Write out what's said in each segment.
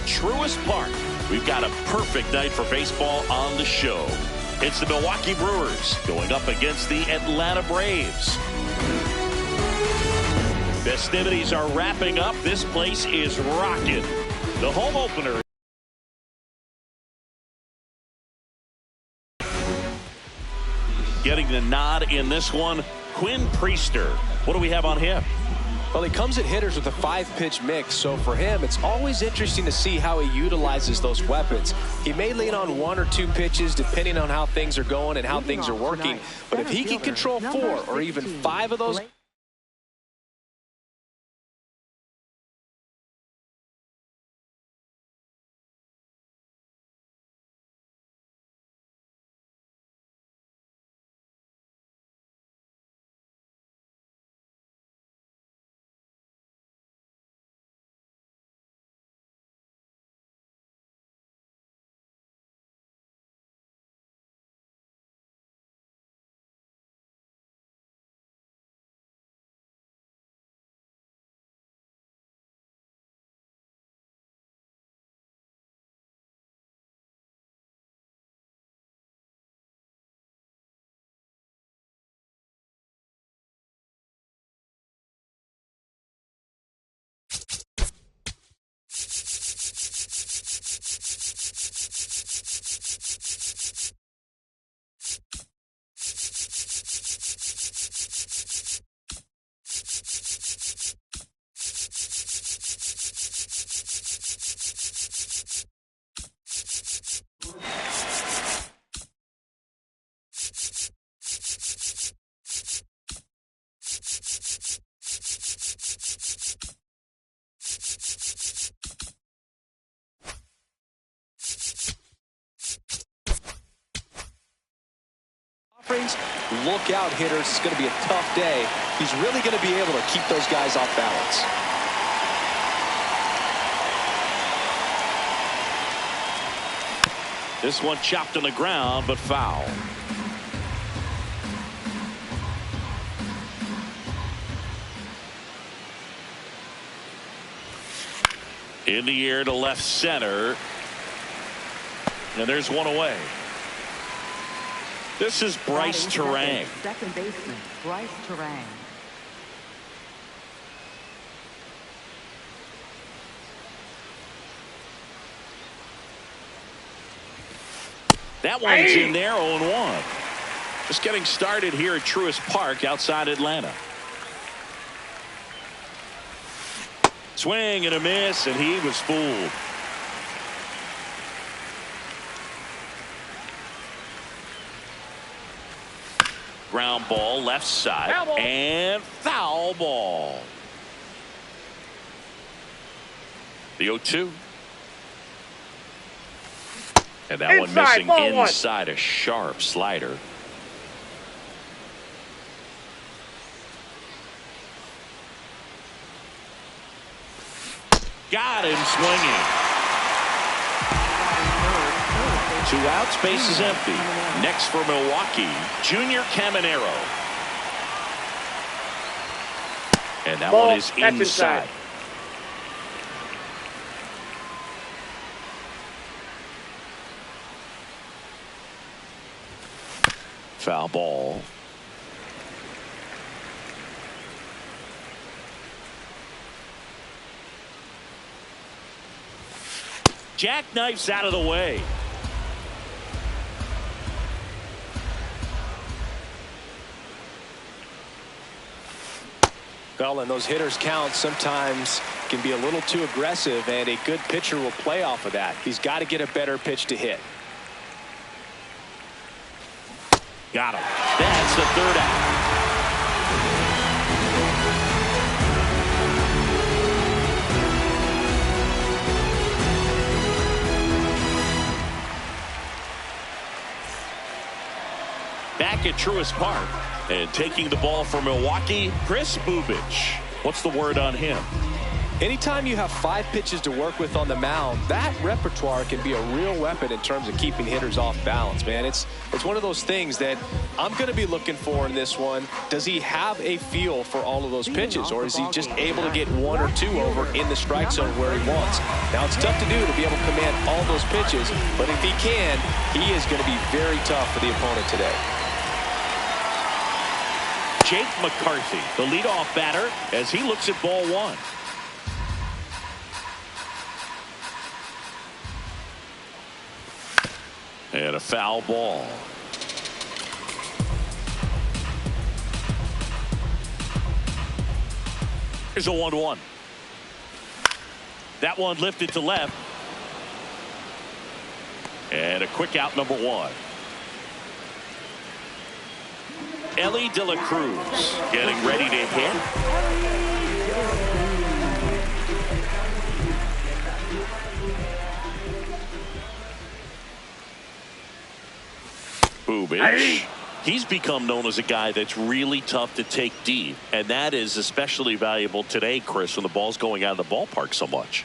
at Truist Park. We've got a perfect night for baseball on the show. It's the Milwaukee Brewers going up against the Atlanta Braves. Festivities are wrapping up. This place is rocking. The home opener. Getting the nod in this one, Quinn Priester. What do we have on him? Well, he comes at hitters with a 5-pitch mix, so for him, it's always interesting to see how he utilizes those weapons. He may lean on 1 or 2 pitches depending on how things are going and how things are working, but if he can control 4 or even 5 of those, look out, hitters. It's going to be a tough day. He's really going to be able to keep those guys off balance. This one chopped on the ground, but foul. In the air to left center. And there's one away. This is Bryce Terang. Second baseman, Bryce Terang. That one's in there, 0-1. Just getting started here at Truist Park outside Atlanta. Swing and a miss, and he was fooled. Ground ball left side and foul ball. The 0-2. And that one missing inside a sharp slider. Got him swinging. 2 outs, base is empty. Next for Milwaukee, Junior Caminero. And that one is inside. Foul ball. Jackknifes out of the way. Well, and those hitters count sometimes can be a little too aggressive, and a good pitcher will play off of that. He's got to get a better pitch to hit. Got him. That's the 3rd out. Back at Truist Park. And taking the ball for Milwaukee, Chris Bubich. What's the word on him? Anytime you have 5 pitches to work with on the mound, that repertoire can be a real weapon in terms of keeping hitters off balance, man. It's one of those things that I'm going to be looking for in this one. Does he have a feel for all of those pitches, or is he just able to get 1 or 2 over in the strike zone where he wants? Now, it's tough to do to be able to command all those pitches, but if he can, he is going to be very tough for the opponent today. Jake McCarthy, the leadoff batter, as he looks at ball 1. And a foul ball. Here's a 1-1. That one lifted to left. And a quick out, number 1. Ellie De La Cruz getting ready to hit. Bubich. He's become known as a guy that's really tough to take deep, and that is especially valuable today, Chris, when the ball's going out of the ballpark so much.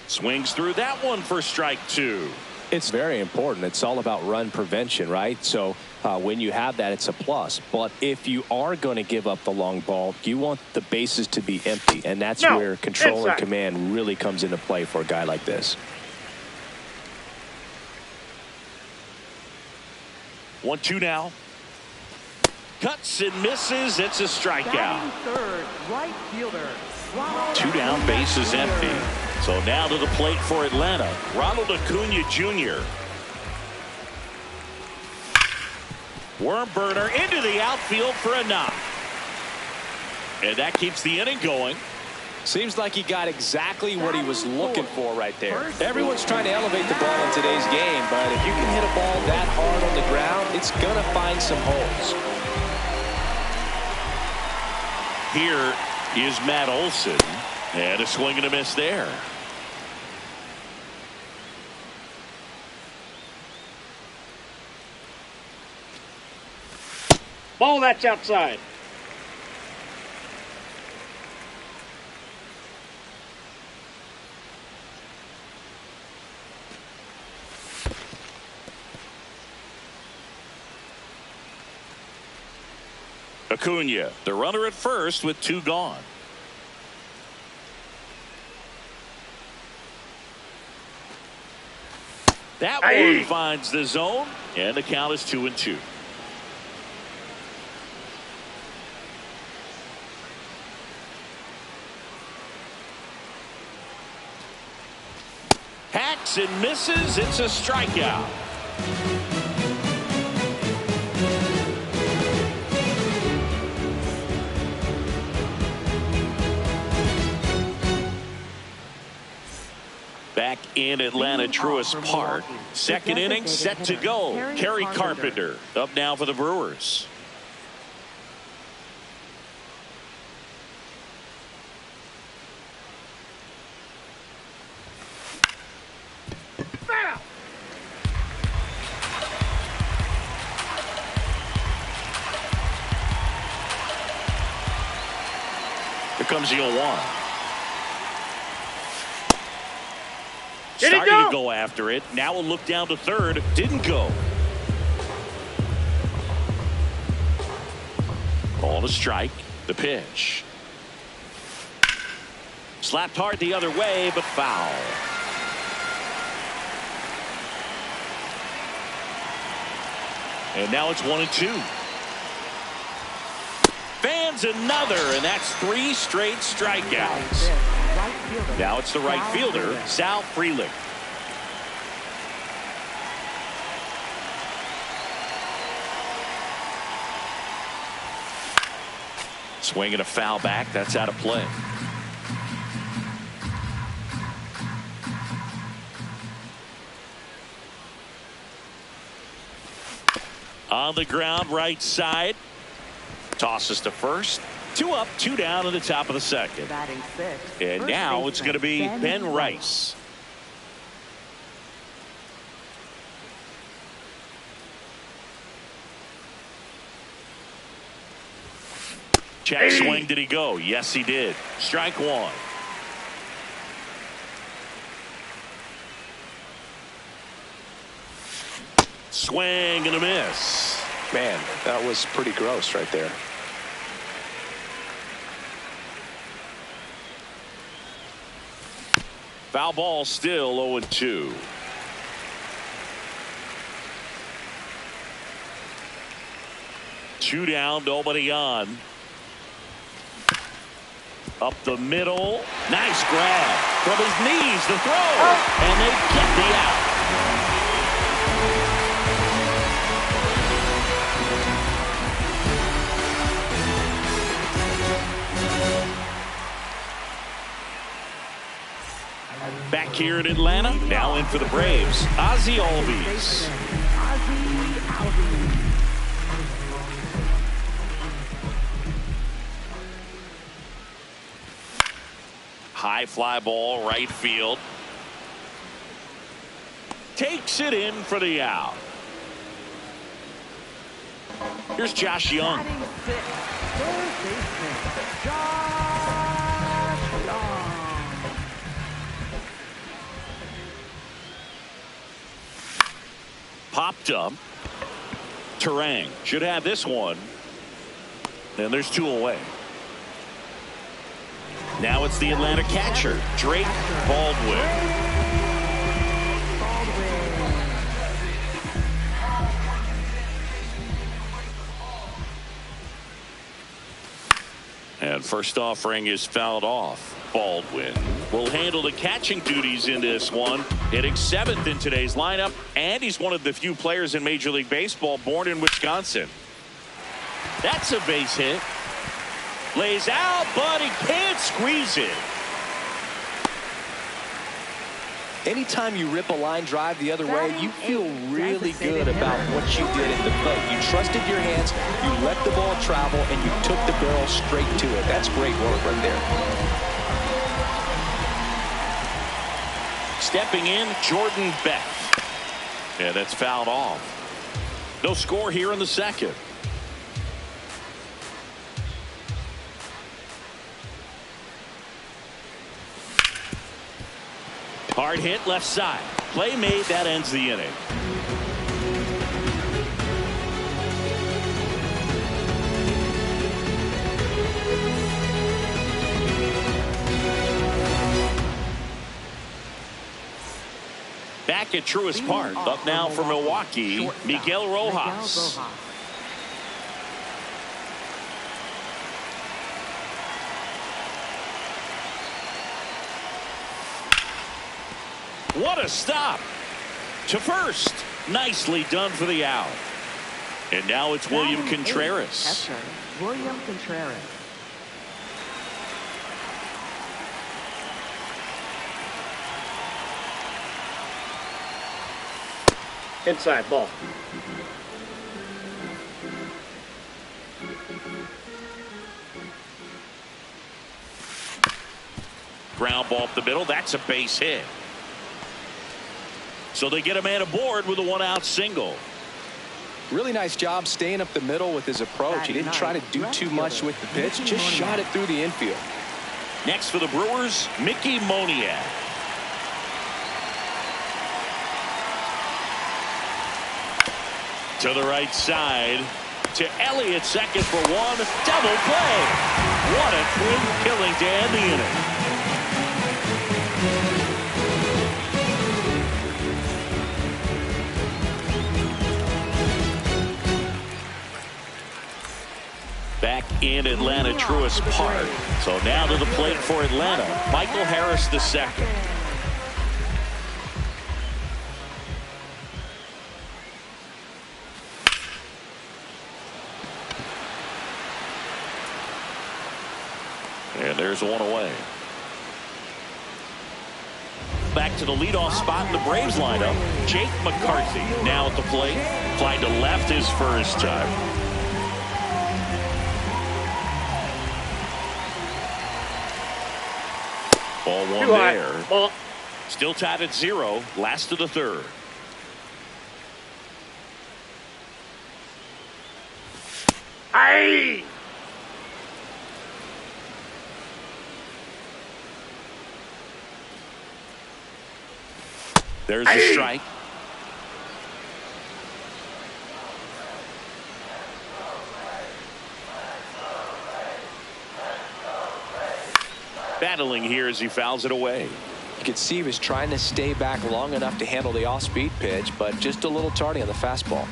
Swings through that one for strike 2. It's very important. It's all about run prevention, right? So when you have that, it's a plus. But if you are going to give up the long ball, you want the bases to be empty, and that's where control and command really comes into play for a guy like this. 1-2 now. Cuts and misses. It's a strikeout. Third, right fielder. 2 down, bases empty. So now to the plate for Atlanta, Ronald Acuna Jr. Worm burner into the outfield for a knock. And that keeps the inning going. Seems like he got exactly what he was looking for right there. Everyone's trying to elevate the ball in today's game, but if you can hit a ball that hard on the ground, it's going to find some holes. Here is Matt Olson, and a swing and a miss there. Ball, that's outside. Acuna, the runner at first with 2 gone. That one finds the zone, and the count is 2-2. Hacks and misses. It's a strikeout. Back in Atlanta Truist Park. Second inning set to go. Kerry Carpenter up now for the Brewers. Here comes the 0-1. Starting to go after it. Now we'll look down to third. Didn't go. Ball to strike. The pitch. Slapped hard the other way, but foul. And now it's 1-2. Fans another, and that's 3 straight strikeouts. Now it's the right fielder, Sal Frelick. Swinging a foul back. That's out of play. On the ground, right side. Tosses to first. 2 up, 2 down in the top of the second. And now it's going to be Ben Rice. Check swing. Did he go? Yes, he did. Strike 1. Swing and a miss. Man, that was pretty gross right there. Foul ball, still 0-2. Two down, nobody on. Up the middle. Nice grab. From his knees, the throw. And they get the out. Back here in Atlanta, now in for the Braves, Ozzie Albies. High fly ball, right field. Takes it in for the out. Here's Josh Young. Popped up. Terang should have this one. And there's two away. Now it's the Atlanta catcher, Drake Baldwin. And first offering is fouled off. Baldwin will handle the catching duties in this one, hitting 7th in today's lineup, and he's one of the few players in Major League Baseball born in Wisconsin. That's a base hit. Lays out, but he can't squeeze it. Anytime you rip a line drive the other way, you feel really good about what you did at the plate. You trusted your hands, you let the ball travel, and you took the barrel straight to it. That's great work right there. Stepping in, Jordan Beck. And that's fouled off. No score here in the second. Hard hit left side. Play made. That ends the inning. Back at Truist Park. Up now for Milwaukee, Miguel Rojas. What a stop to first. Nicely done for the out. And now it's William Contreras. William Contreras. Inside ball. Ground ball up the middle. That's a base hit. So they get a man aboard with a one-out single. Really nice job staying up the middle with his approach. He didn't try to do too much with the pitch, just shot it through the infield. Next for the Brewers, Mickey Moniak. To the right side, to Elliott, second for one. Double play. What a twin killing to end the inning. Back in Atlanta, Truist Park. So now to the plate for Atlanta, Michael Harris II. And there's one away. Back to the leadoff spot in the Braves lineup, Jake McCarthy now at the plate. Flied to left his first time. Ball one there. Ball. Still tied at 0. Last of the third. Aye. There's a strike. Battling here as he fouls it away. You could see he was trying to stay back long enough to handle the off-speed pitch, but just a little tardy on the fastball.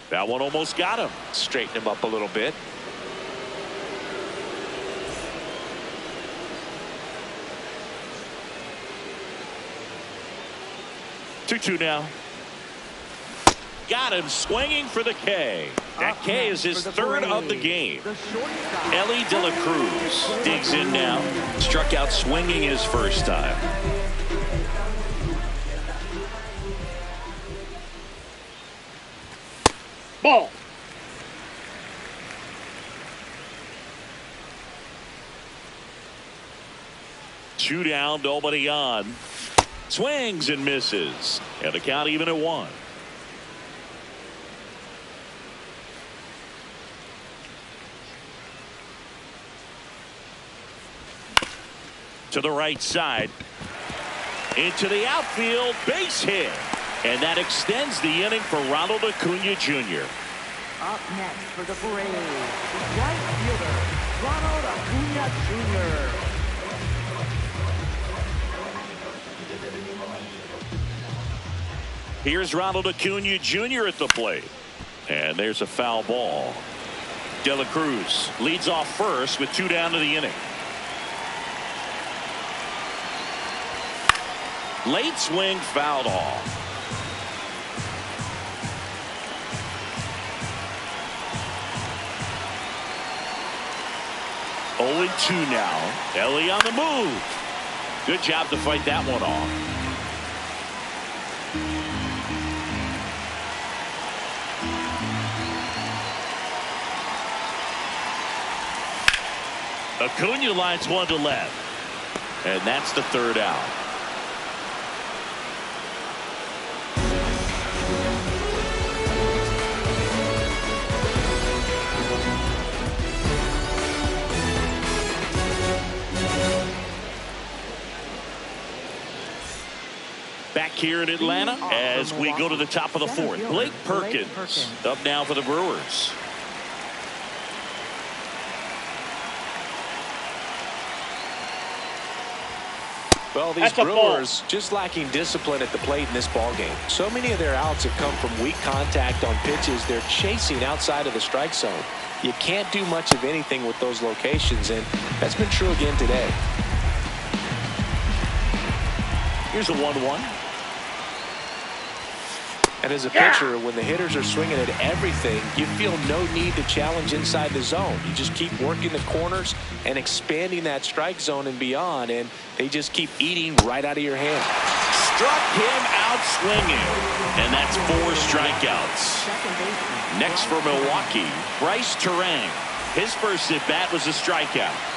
That one almost got him. Straighten him up a little bit. 2-2 now. Got him swinging for the K. That K is his third of the game. Ellie De La Cruz digs in now. Struck out swinging his first time. Ball. Two down, nobody on. Swings and misses. And the count even at 1. To the right side. Into the outfield. Base hit. And that extends the inning for Ronald Acuna Jr. Up next for the Braves, right fielder, Ronald Acuna Jr. Here's Ronald Acuna Jr. at the plate. And there's a foul ball. De La Cruz leads off first with 2 down to the inning. Late swing fouled off. Oh, 2 now. Ellie on the move. Good job to fight that one off. Acuna lines one to left. And that's the third out. Back here in Atlanta as we go to the top of the 4th. Blake Perkins up now for the Brewers. Well, these Brewers just lacking discipline at the plate in this ballgame. So many of their outs have come from weak contact on pitches they're chasing outside of the strike zone. You can't do much of anything with those locations, and that's been true again today. Here's a 1-1. And as a pitcher, when the hitters are swinging at everything, you feel no need to challenge inside the zone. You just keep working the corners and expanding that strike zone and beyond, and they just keep eating right out of your hand. Struck him out swinging, and that's 4 strikeouts. Next for Milwaukee, Bryce Terang. His first at bat was a strikeout.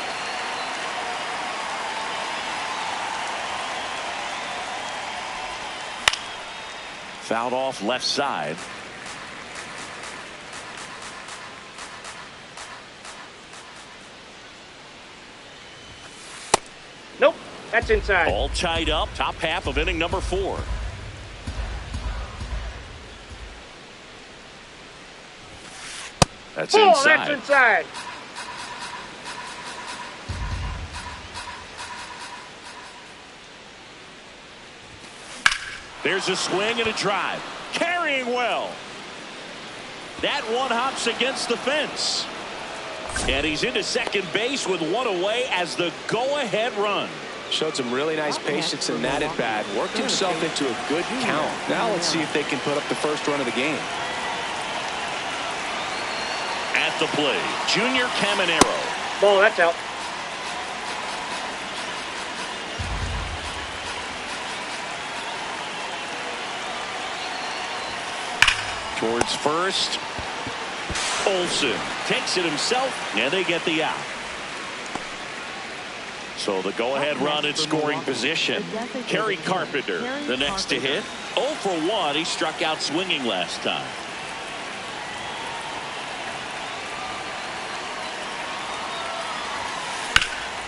Fouled off left side. Nope, that's inside. All tied up, top half of inning number 4. That's inside. That's inside. There's a swing and a drive. Carrying well. That one hops against the fence. And he's into second base with 1 away as the go-ahead run. Showed some really nice patience in that at bat. Worked himself into a good count. Now let's see if they can put up the first run of the game. At the plate, Junior Caminero. Ball, that's out. Towards first. Olsen takes it himself, and they get the out. So the go-ahead run in scoring position. Kerry Carpenter, the next to hit. 0 for 1. He struck out swinging last time.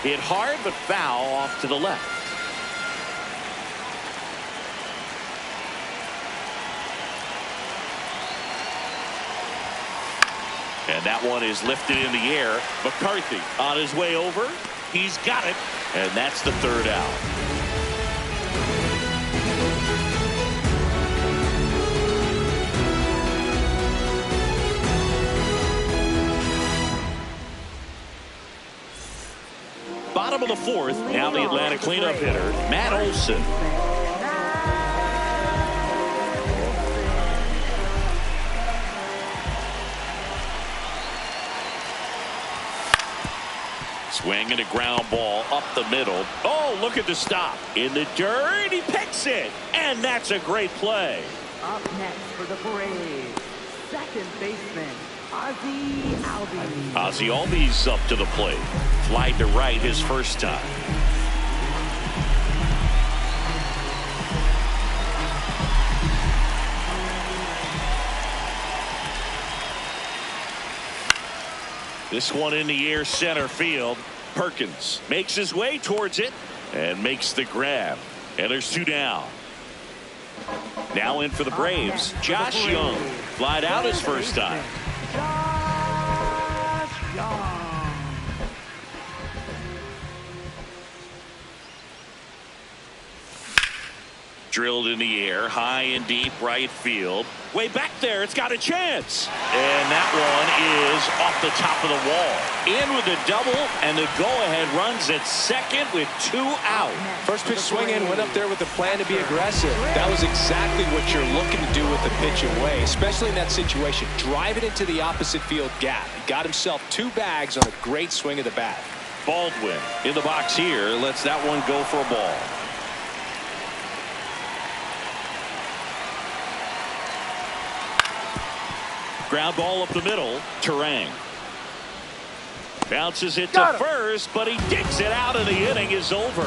Hit hard, but foul off to the left. And that one is lifted in the air. McCarthy on his way over. He's got it. And that's the third out. Bottom of the fourth. Now the Atlanta cleanup hitter, Matt Olson. Swinging a ground ball up the middle. Oh, look at the stop. In the dirt, he picks it. And that's a great play. Up next for the Braves, second baseman, Ozzie Albies. Ozzie Albies up to the plate. Flied to right his first time. This one in the air, center field. Perkins makes his way towards it and makes the grab. And there's two down. Now in for the Braves, Josh Young. Flied out his first time. Josh Young. Drilled in the air, high and deep right field. Way back there, it's got a chance. And that one is off the top of the wall. In with a double, and the go-ahead runs at second with two out. First pitch swing in, went up there with a plan to be aggressive. That was exactly what you're looking to do with the pitch away, especially in that situation. Drive it into the opposite field gap. He got himself two bags on a great swing of the bat. Baldwin in the box here, lets that one go for a ball. Ground ball up the middle. Terang bounces it to first, but he digs it out, and the inning is over.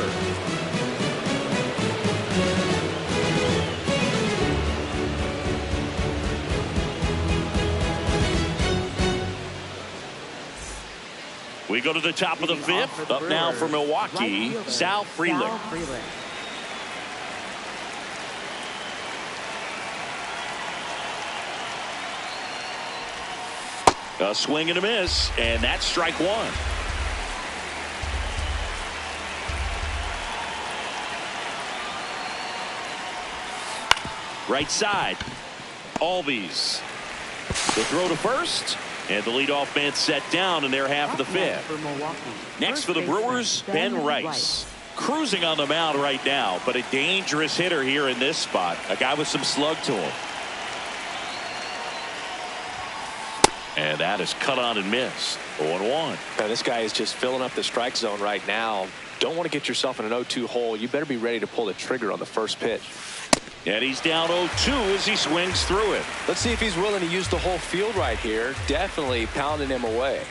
We go to the top of the fifth. Up now for Milwaukee, Sal Frelick. A swing and a miss, and that's strike one. Right side, Albies. The throw to first, and the leadoff man set down in their half of the fifth. Next for the Brewers, Ben Rice. Cruising on the mound right now, but a dangerous hitter here in this spot. A guy with some slug to him. And that is cut on and missed. 0-1. Now, this guy is just filling up the strike zone right now. Don't want to get yourself in an 0-2 hole. You better be ready to pull the trigger on the first pitch. And he's down 0-2 as he swings through it. Let's see if he's willing to use the whole field right here. Definitely pounding him away.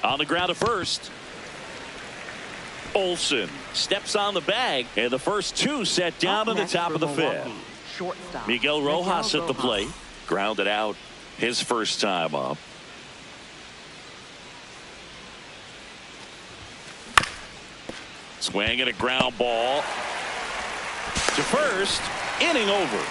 On the ground at first. Olson steps on the bag, and the first two set down in the top of the fifth. Miguel Rojas at the plate. Grounded out his first time up. Swing and a ground ball to first. Inning over.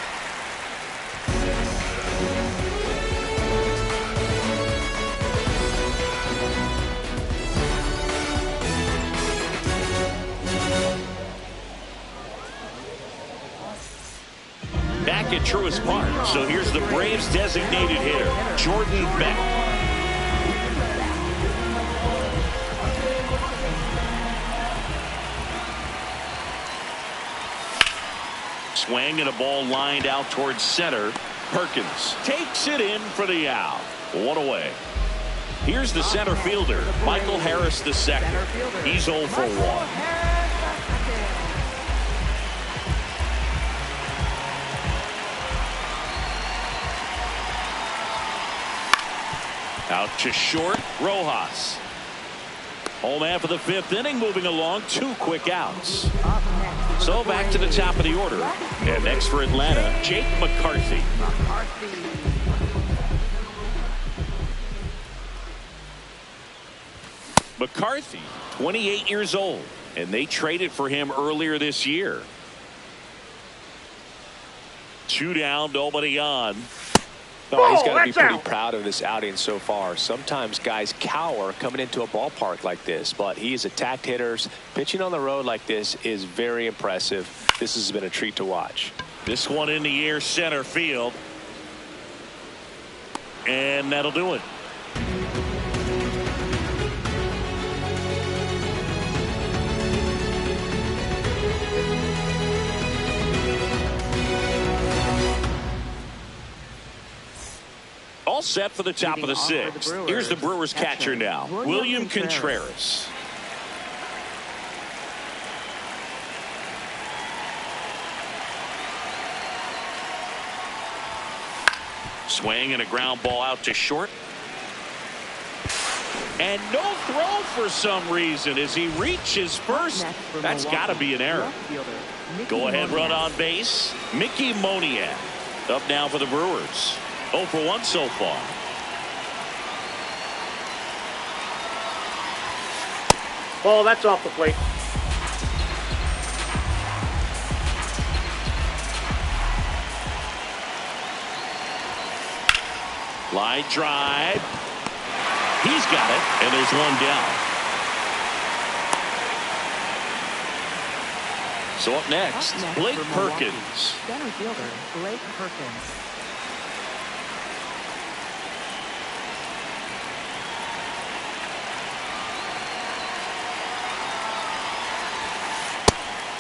Back at Truist Park. So here's the Braves designated hitter, Jordan Beck. Swing and a ball lined out towards center. Perkins takes it in for the out. One away. Here's the center fielder, Michael Harris II. He's 0 for 1. Out to short, Rojas. Home man for the fifth inning, moving along, 2 quick outs. So back to the top of the order. And next for Atlanta, Jake McCarthy. McCarthy, 28 years old, and they traded for him earlier this year. 2 down, nobody on. Oh, he's got to be That's pretty out. proud of this outing so far. Sometimes guys cower coming into a ballpark like this, but he's attacked hitters. Pitching on the road like this is very impressive. This has been a treat to watch. This one in the air center field. And that'll do it. All set for the top of the sixth. Here's the Brewers catcher now, William Contreras. Swing and a ground ball out to short. And no throw for some reason as he reaches first. That's got to be an error. Go ahead run on base. Mickey Moniak up now for the Brewers. 0 for 1 so far. Ball, that's off the plate. Line drive. He's got it, and there's one down. So up next, Blake Perkins. Center fielder Blake Perkins.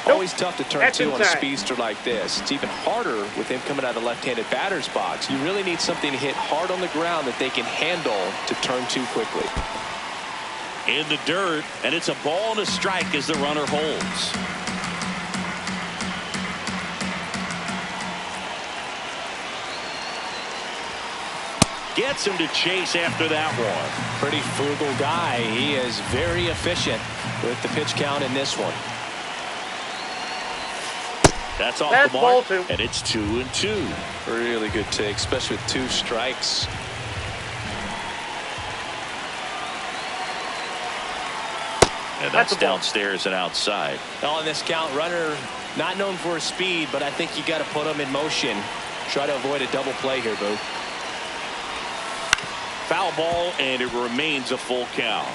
Always tough to turn That's two on a inside. speedster like this. It's even harder with him coming out of the left-handed batter's box. You really need something to hit hard on the ground that they can handle to turn two quickly. In the dirt, and it's a ball and a strike as the runner holds. Gets him to chase after that one. Pretty frugal guy. He is very efficient with the pitch count in this one. That's off That's the mark, ball 2. and it's 2-2. Really good take, especially with 2 strikes. And That's that's a ball. downstairs and outside. On this count, runner not known for his speed, but I think you got to put him in motion. Try to avoid a double play here, Boo. Foul ball, and it remains a full count.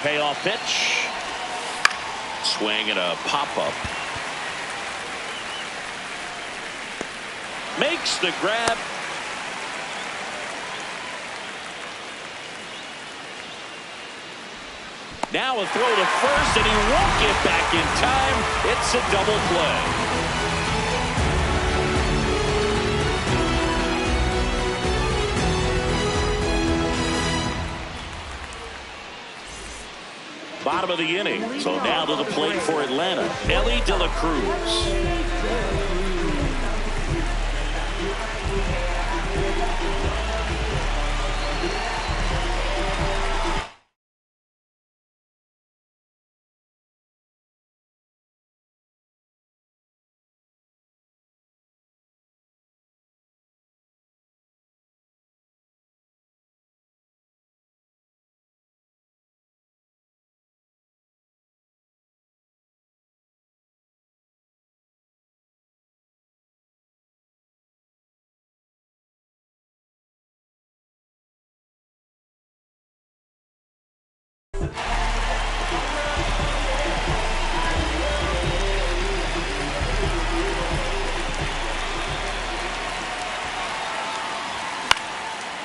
Payoff pitch. Swing and a pop-up. Makes the grab. Now a throw to first, and he won't get back in time. It's a double play. Bottom of the inning. So now to the plate for Atlanta, Ellie De La Cruz.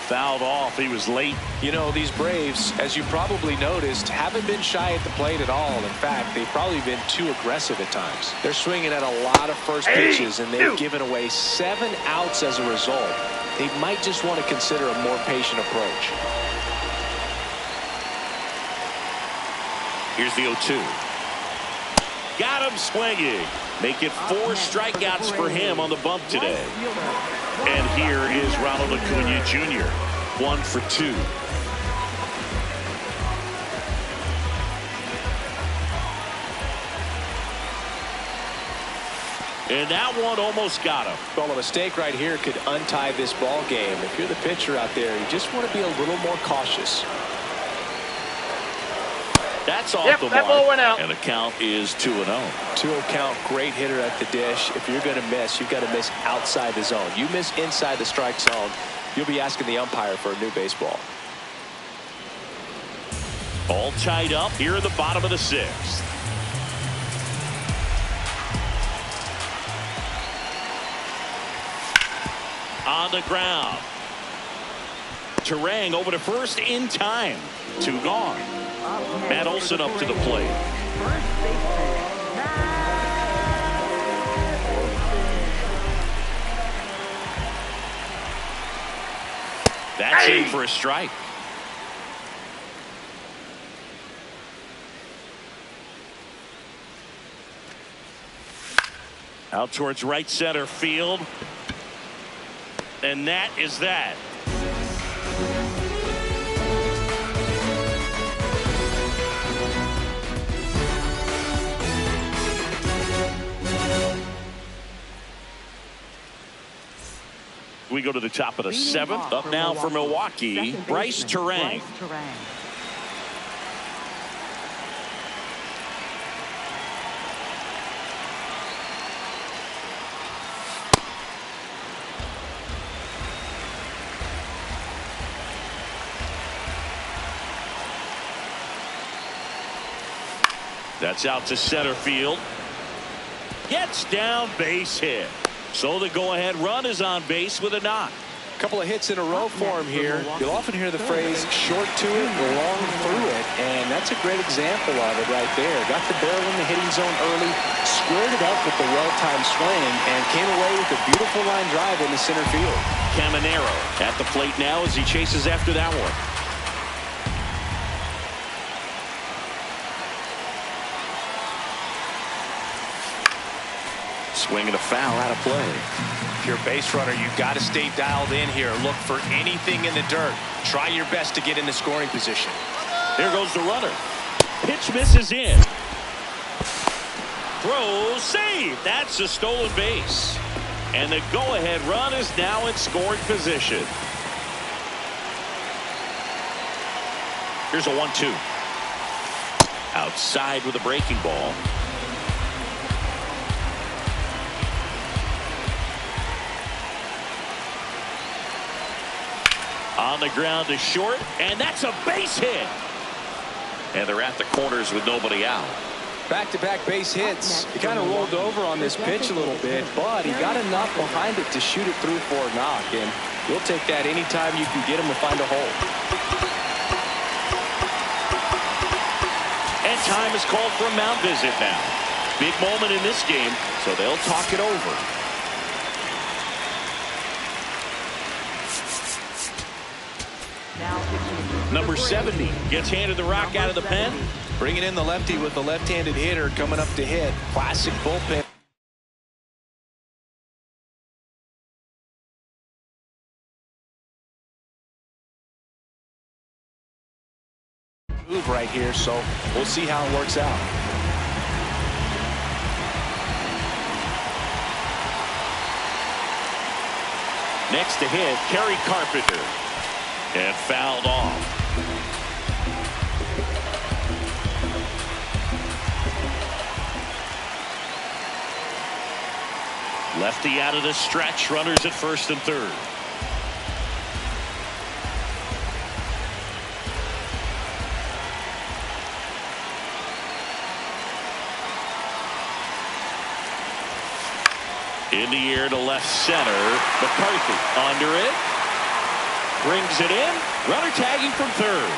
Fouled off. He was late. You know, these Braves, as you probably noticed, haven't been shy at the plate at all. In fact, they've probably been too aggressive at times. They're swinging at a lot of first pitches, and they've given away 7 outs as a result. They might just want to consider a more patient approach. Here's the 0-2. Got him swinging. Make it 4 strikeouts for him on the bump today. And here is Ronald Acuna Jr. 1 for 2. And that one almost got him. Well, a mistake right here could untie this ball game. If you're the pitcher out there, you just want to be a little more cautious. That's off the That mark. ball went out. And the count is 2-0. 2-0 count, great hitter at the dish. If you're going to miss, you've got to miss outside the zone. You miss inside the strike zone, you'll be asking the umpire for a new baseball. All tied up here in the bottom of the 6th. On the ground. Terang over to first in time. 2 gone. Matt Olson up to the plate. First baseman, That's in for a strike. Out towards right center field. And that is that. We go to the top of the 7th. Up now for Milwaukee, Bryce Terang. That's out to center field. Gets down, base hit. So the go-ahead run is on base with a knock. A couple of hits in a row for him here. You'll often hear the phrase short to it, long through it, and that's a great example of it right there. Got the barrel in the hitting zone early, squared it up with the well-timed swing, and came away with a beautiful line drive in the center field. Caminero at the plate now as he chases after that one. Swing and a foul out of play. If you're a base runner, you've got to stay dialed in here. Look for anything in the dirt. Try your best to get in the scoring position. There goes the runner. Pitch misses in. Throw, save. That's a stolen base. And the go-ahead run is now in scoring position. Here's a 1-2. Outside with a breaking ball. On the ground to short, and that's a base hit. And they're at the corners with nobody out. Back-to-back base hits. He kind of rolled over on this pitch a little bit, but he got enough behind it to shoot it through for a knock, and you'll take that anytime you can get him to find a hole. And time is called for a mound visit now. Big moment in this game, so they'll talk it over. Number 70 gets handed the rock out of the pen. Bringing in the lefty with the left-handed hitter coming up to hit. Classic bullpen. Move right here, so we'll see how it works out. Next to hit, Kerry Carpenter. And fouled off. Lefty out of the stretch. Runners at first and third. In the air to left center. McCarthy under it. Brings it in. Runner tagging from third.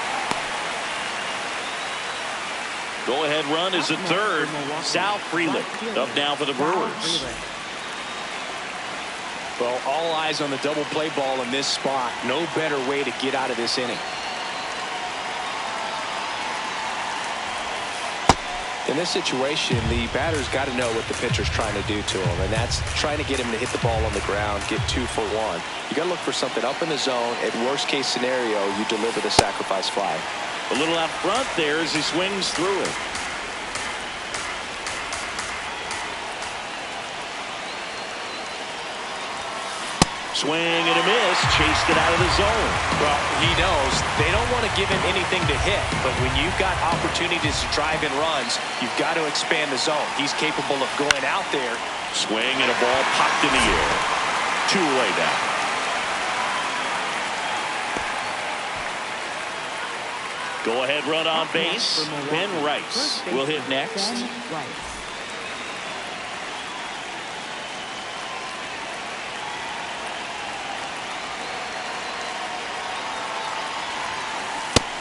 Go-ahead run is at third. Sal Frelick up now for the Brewers. Well, all eyes on the double play ball in this spot. No better way to get out of this inning. In this situation, the batter's got to know what the pitcher's trying to do to him, and that's trying to get him to hit the ball on the ground, get 2 for 1. You got to look for something up in the zone. At worst case scenario, you deliver the sacrifice fly. A little out front there as he swings through it. Swing and a miss. Chased it out of the zone. Well, he knows they don't want to give him anything to hit, but when you've got opportunities to drive in runs, you've got to expand the zone. He's capable of going out there. Swing and a ball popped in the air. 2 away now. Go ahead run on base. Ben Rice will hit next.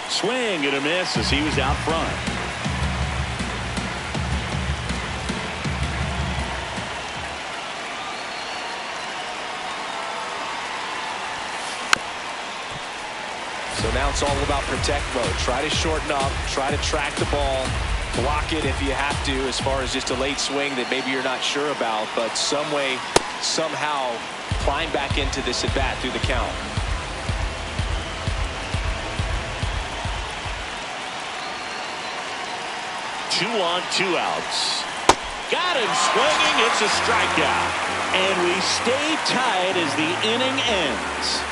Swing and a miss as he was out front. So now it's all about protect mode. Try to shorten up, try to track the ball, block it if you have to, as far as just a late swing that maybe you're not sure about, but some way, somehow climb back into this at bat through the count. 2 on, 2 outs. Got him swinging. It's a strikeout. And we stay tied as the inning ends.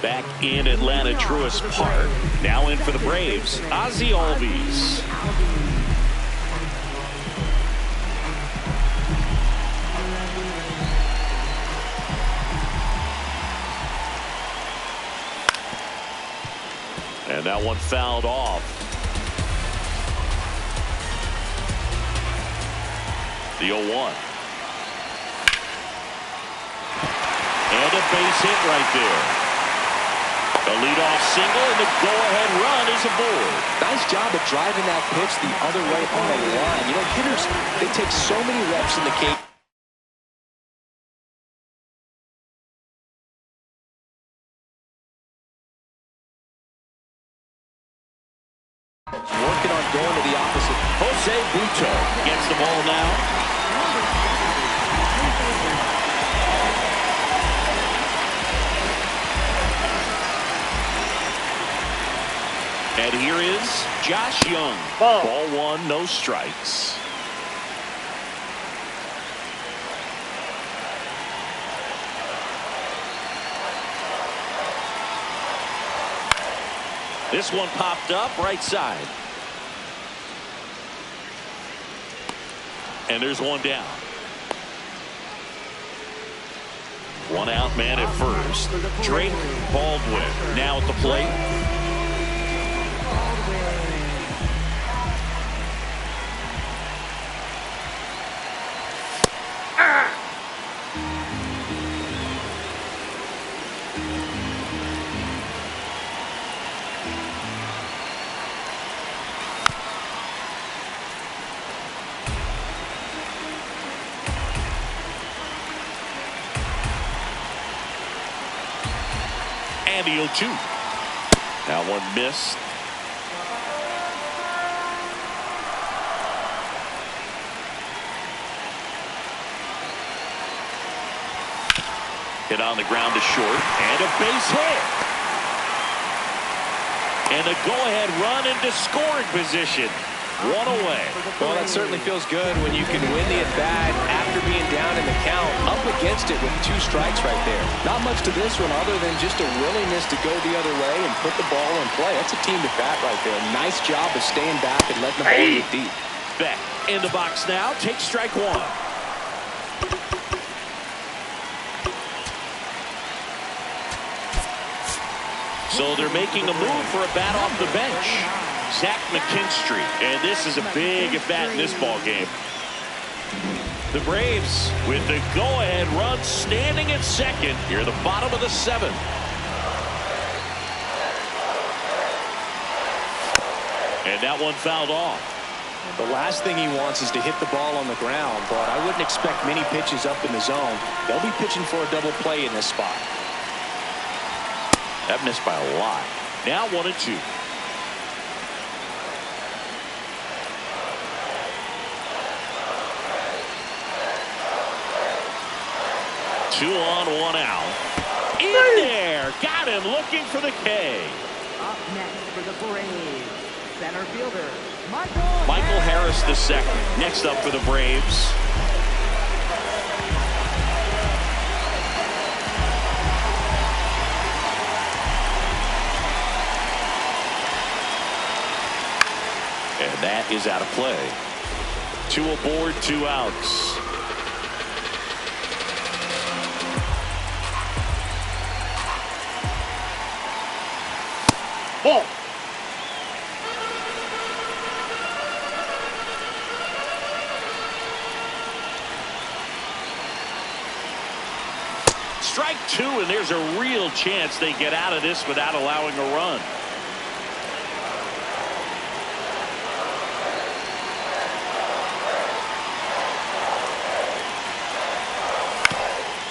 Back in Atlanta Truist Park. Now in for the Braves, Ozzie Albies. And that one fouled off. The 0-1. And a base hit right there. The leadoff single and the go-ahead run is aboard. Nice job of driving that pitch the other way on the line. You know, hitters, they take so many reps in the cage. Working on going to the opposite. Jose Buto gets the ball now. And here is Josh Young. Ball 1, no strikes. This one popped up right side. And there's one down. 1 out, man at first. Drake Baldwin now at the plate. And the 0-2. That one missed. Hit on the ground to short. And a base hit. And a go-ahead run into scoring position. 1 away. Well, that certainly feels good when you can win the at-bat after being down in the count, up against it with 2 strikes right there. Not much to this one other than just a willingness to go the other way and put the ball in play. That's a team at-bat right there. Nice job of staying back and letting the ball get deep. Beck in the box now. Takes strike 1. So they're making a move for a bat off the bench. Zach McKinstry, and this is a big at-bat in this ball game. The Braves with the go-ahead run standing at second here at the bottom of the 7th. And that one fouled off. The last thing he wants is to hit the ball on the ground, but I wouldn't expect many pitches up in the zone. They'll be pitching for a double play in this spot. That missed by a lot. Now 1-2. Two on, 1 out. In there. Got him looking for the K. Up next for the Braves, center fielder, Michael Harris II. Next up for the Braves. is out of play. 2 aboard, 2 outs. Ball. Strike 2, and there's a real chance they get out of this without allowing a run.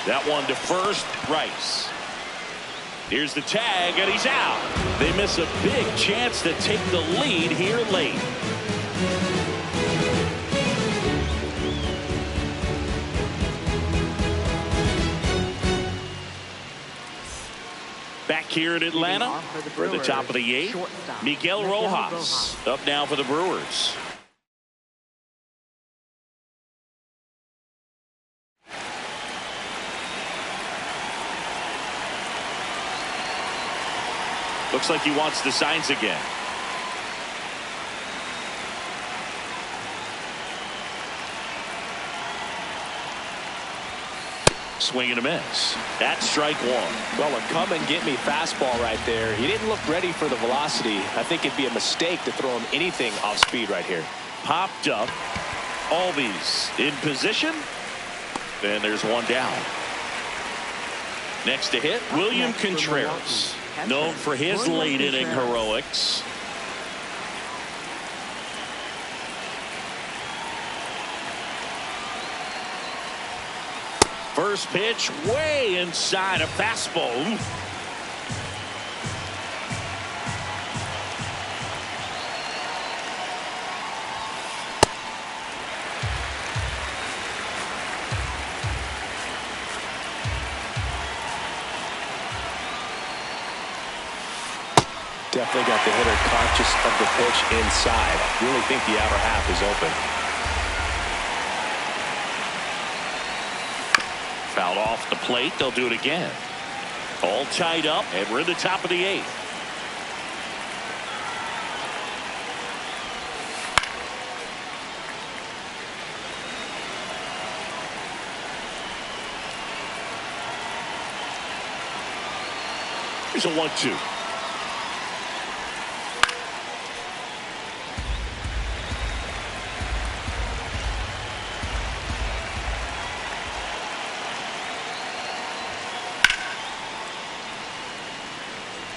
That one to first, Rice. Here's the tag, and he's out. They miss a big chance to take the lead here late. Back here in Atlanta for the top of the 8th, Miguel Rojas up now for the Brewers. Looks like he wants the signs again. Swing and a miss. That's strike 1. Well, a come and get me fastball right there. He didn't look ready for the velocity. I think it'd be a mistake to throw him anything off speed right here. Popped up. Albies in position. And there's one down. Next to hit, William Contreras, known for his late inning heroics. First pitch way inside a fastball. Definitely got the hitter conscious of the pitch inside. Really think the outer half is open. Fouled off the plate. They'll do it again. All tied up, and we're in the top of the 8th. Here's a 1-2.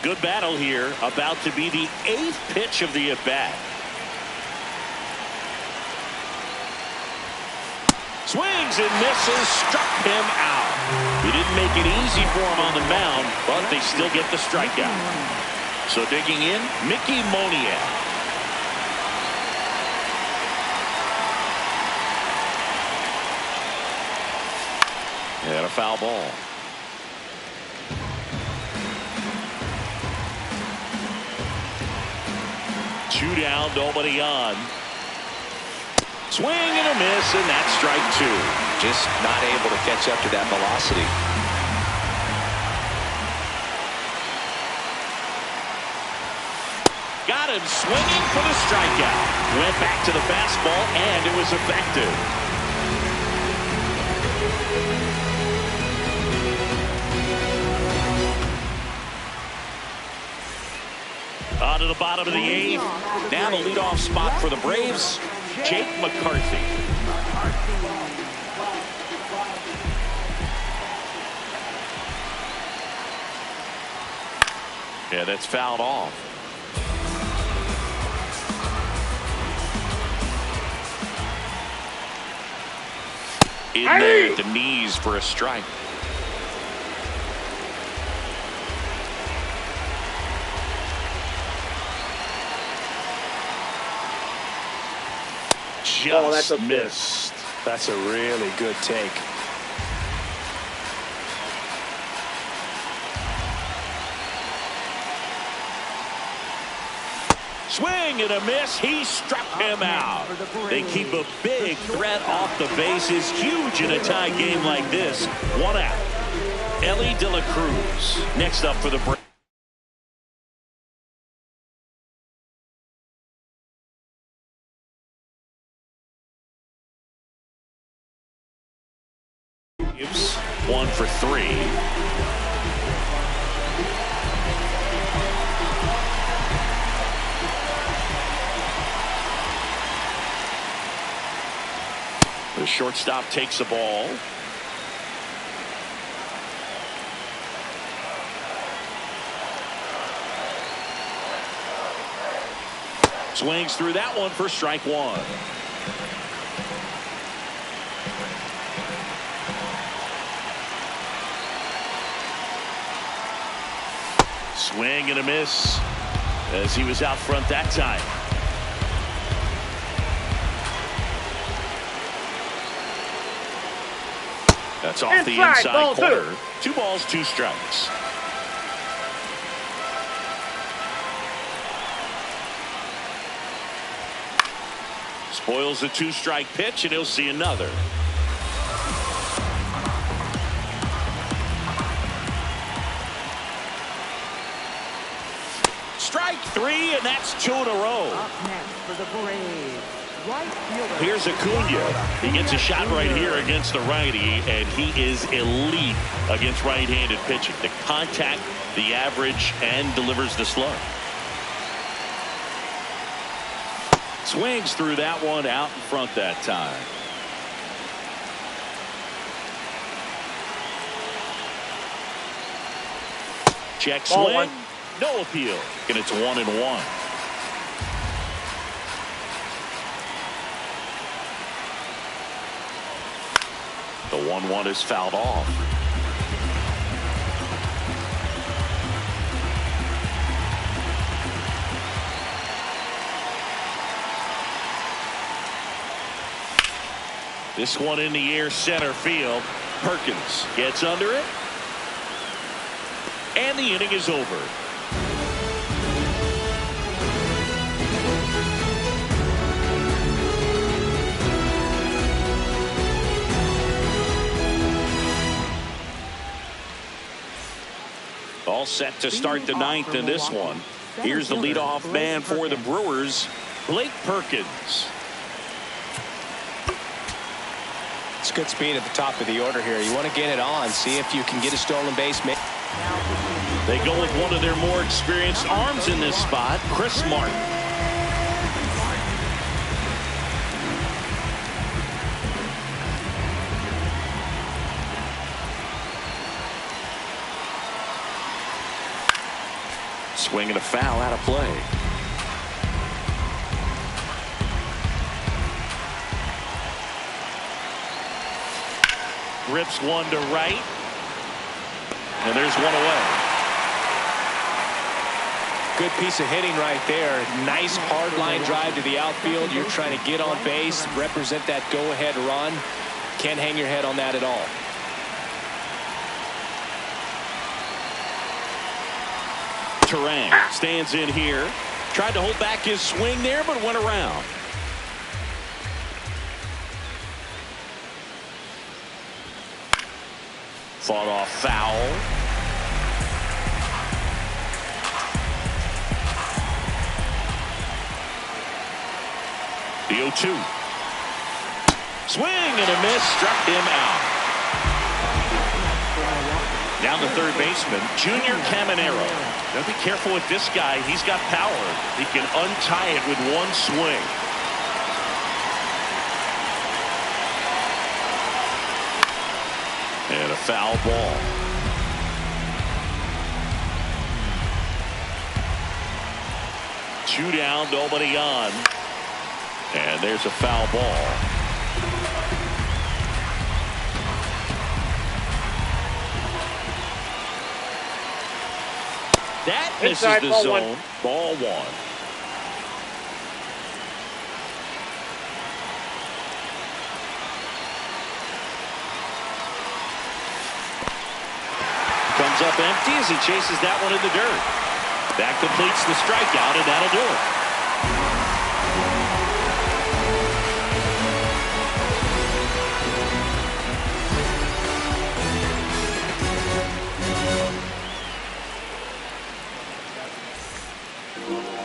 Good battle here. About to be the 8th pitch of the at-bat. Swings and misses. Struck him out. He didn't make it easy for him on the mound, but they still get the strikeout. So digging in, Mickey Moniak. And a foul ball. 2 down, nobody on. Swing and a miss, and that's strike 2. Just not able to catch up to that velocity. Got him swinging for the strikeout. Went back to the fastball, and it was effective. On to the bottom of the 8th. Now the leadoff spot for the Braves, Jake McCarthy. Yeah, that's fouled off. In there at the knees for a strike. Just missed. That's a really good take. Swing and a miss. He struck him out. They keep a big threat off the bases. Huge in a tie game like this. 1 out. Ellie De La Cruz next up for the Braves. 1 for 3. The shortstop takes the ball. Swings through that one for strike 1. Swing and a miss as he was out front that time. That's off the inside corner. 2 balls, 2 strikes. Spoils a 2-strike pitch, and he'll see another. Strike 3, and that's 2 in a row. Up next for the Braves, right fielder. Here's Acuna. He gets a shot right here against the righty, and he is elite against right-handed pitching. The contact, the average, and delivers the slug. Swings through that one out in front that time. Check swing. No appeal. And it's 1-1. The 1-1 is fouled off. This one in the air, center field. Perkins gets under it. And the inning is over. All set to start the 9th in this one. Here's the leadoff man for the Brewers, Blake Perkins. It's good speed at the top of the order here. You want to get it on, see if you can get a stolen base. They go with one of their more experienced arms in this spot, Chris Martin. Swing and a foul out of play. Rips one to right. And there's one away. Good piece of hitting right there. Nice hard line drive to the outfield. You're trying to get on base, represent that go-ahead run. Can't hang your head on that at all. Terang stands in here. Tried to hold back his swing there, but went around. Fought off foul. The 0-2. Swing and a miss, struck him out. Down the third baseman, Junior Caminero. Now be careful with this guy. He's got power. He can untie it with one swing. And a foul ball. Two down, nobody on. And there's a foul ball. That misses Inside, the ball zone. one. Ball 1. Comes up empty as he chases that one in the dirt. That completes the strikeout, and that'll do it.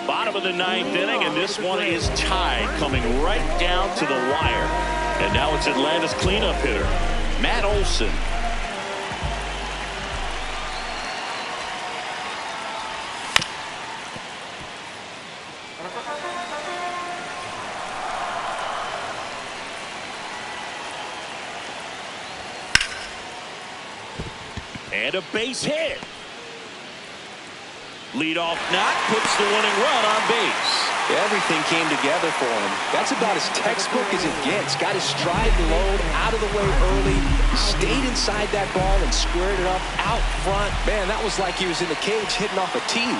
Bottom of the 9th inning, and this one is tied, coming right down to the wire. And now it's Atlanta's cleanup hitter, Matt Olson. Wilson. And a base hit. Leadoff knock puts the winning run on base. Everything came together for him. That's about as textbook as it gets. Got his stride and load out of the way early. Stayed inside that ball and squared it up out front. Man, that was like he was in the cage hitting off a tee.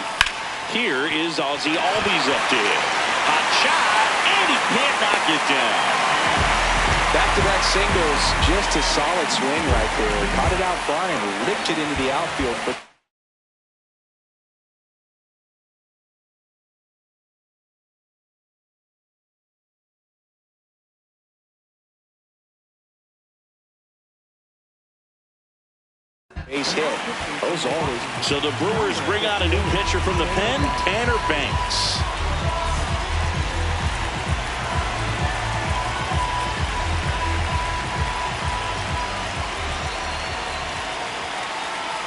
Here is Ozzie Albies up to hit. Hot shot, and he can't knock it down. Back-to-back singles, just a solid swing right there. Caught it out front and ripped it into the outfield. But base hit. Those always. So the Brewers bring out a new pitcher from the pen, Tanner Banks.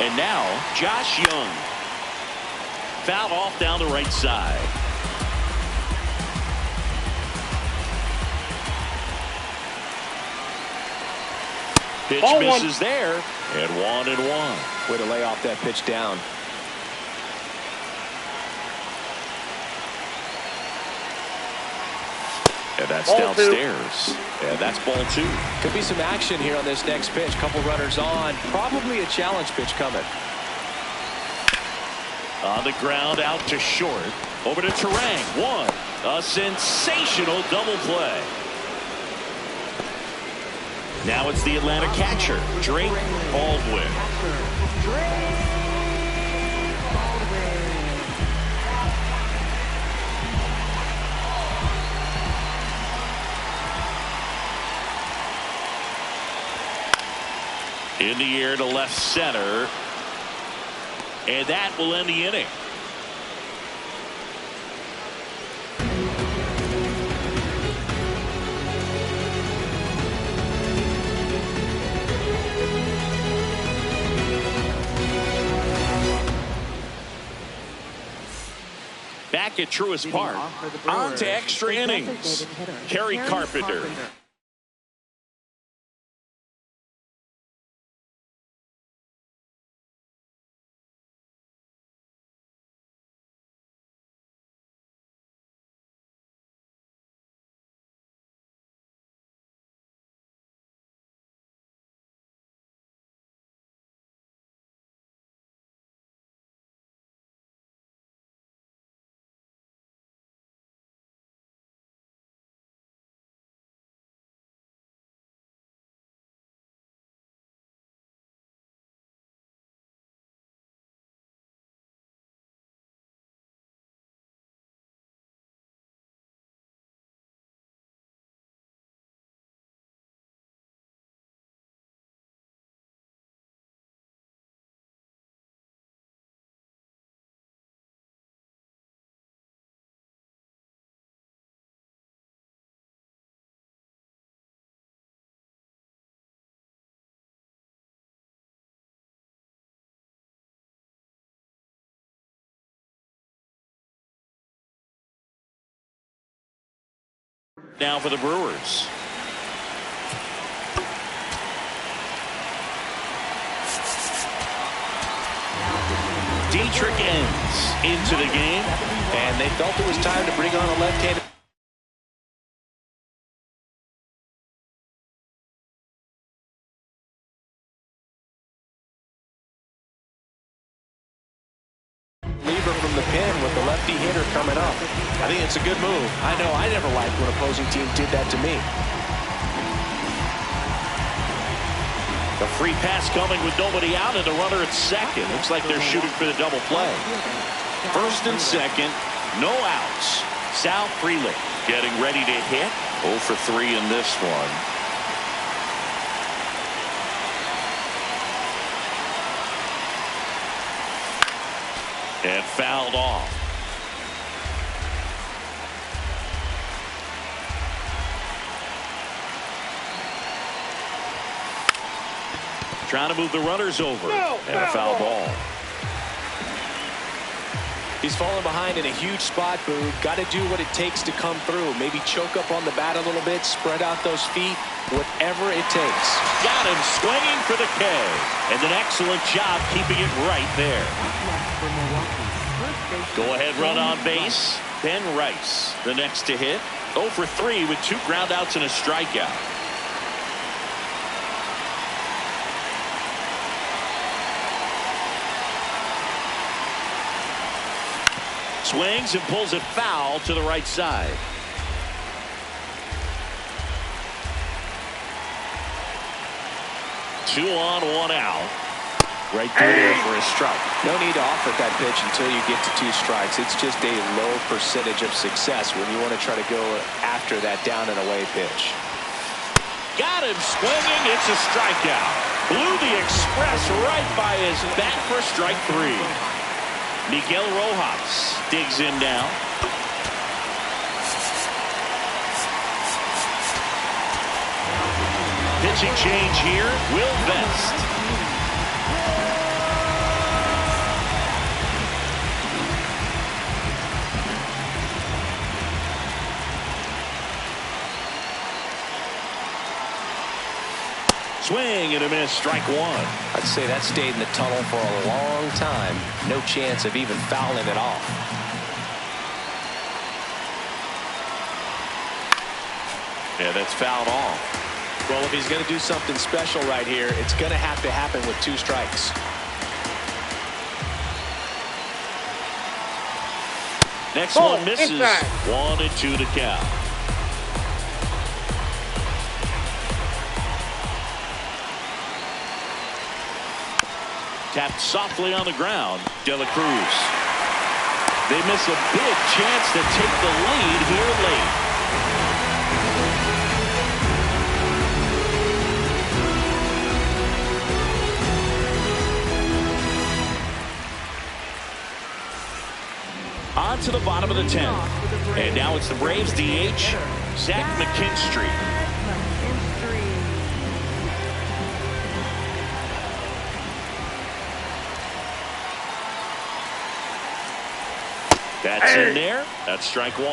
And now, Josh Young. Fouled off down the right side. Pitch Ball misses there. And 1-1. Way to lay off that pitch down. And that's Ball downstairs. And that's ball 2. Could be some action here on this next pitch. Couple runners on. Probably a challenge pitch coming. On the ground out to short. Over to Terang. One. A sensational double play. Now it's the Atlanta catcher, Drake Baldwin. In the air to left center. And that will end the inning. Back at Truist Park, on to extra innings. Kerry Carpenter. Now for the Brewers. Dietrich ends into the game, and they felt it was time to bring on a left-handed. From the pen with the lefty hitter coming up. I think it's a good move. I know I never liked when opposing teams did that to me. The free pass coming with nobody out and the runner at second. Looks like they're shooting for the double play. First and second, no outs. Sal Frelick getting ready to hit. 0 for 3 in this one. And fouled off. Trying to move the runners over. And a foul ball. He's falling behind in a huge spot, Boog. Got to do what it takes to come through. Maybe choke up on the bat a little bit, spread out those feet, whatever it takes. Got him swinging for the K. And an excellent job keeping it right there. Go ahead run on base. Ben Rice, the next to hit. 0 for 3 with 2 groundouts and a strikeout. Swings and pulls it foul to the right side. Two on, 1 out. Right through there for a strike. No need to offer that pitch until you get to 2 strikes. It's just a low percentage of success when you want to try to go after that down and away pitch. Got him swinging. It's a strikeout. Blew the express right by his bat for strike 3. Miguel Rojas digs in now. Pitching change here. Will Vest. Swing and a miss, strike 1. I'd say that stayed in the tunnel for a long time. No chance of even fouling it off. Yeah, that's fouled off. Well, if he's going to do something special right here, it's going to have to happen with 2 strikes. Next one misses. Inside. 1-2 to count. Tapped softly on the ground. De La Cruz. They miss a big chance to take the lead here late. On to the bottom of the 10th. And now it's the Braves DH, Zach McKinstry. That's in there. That's strike 1.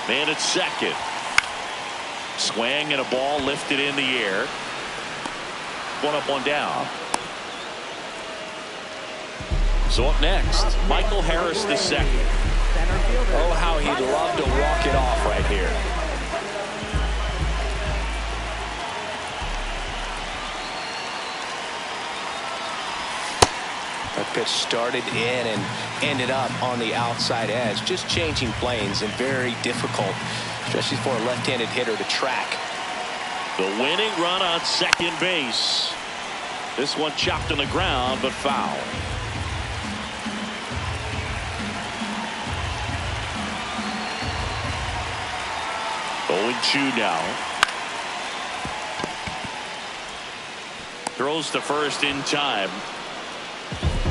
Man at second. Swing and a ball lifted in the air. 1 up, 1 down. So up next, Michael Harris II. Oh, how he'd love to walk it off right here. That pitch started in and ended up on the outside edge. Just changing planes and very difficult, especially for a left-handed hitter to track. The winning run on second base. This one chopped on the ground, but foul. Oh, 2 now. Throws to first in time.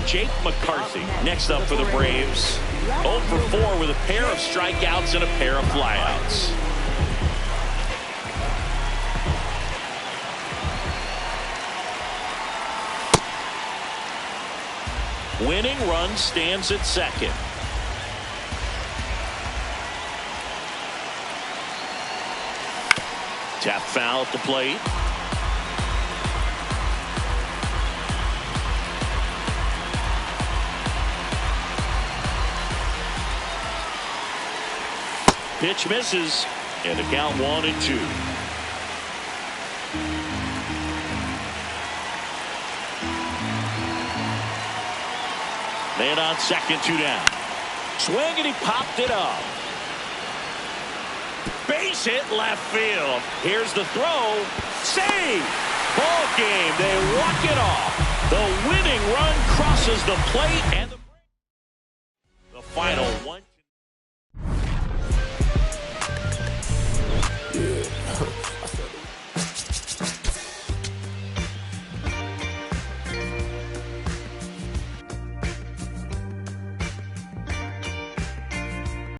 Jake McCarthy next up for the Braves. 0 for 4 with a pair of strikeouts and a pair of flyouts. Winning run stands at second. Tap foul at the plate. Pitch misses, and the count 1-2. Man on second, 2 down. Swing and he popped it up. Base hit left field. Here's the throw. Save. Ball game. They walk it off. The winning run crosses the plate and the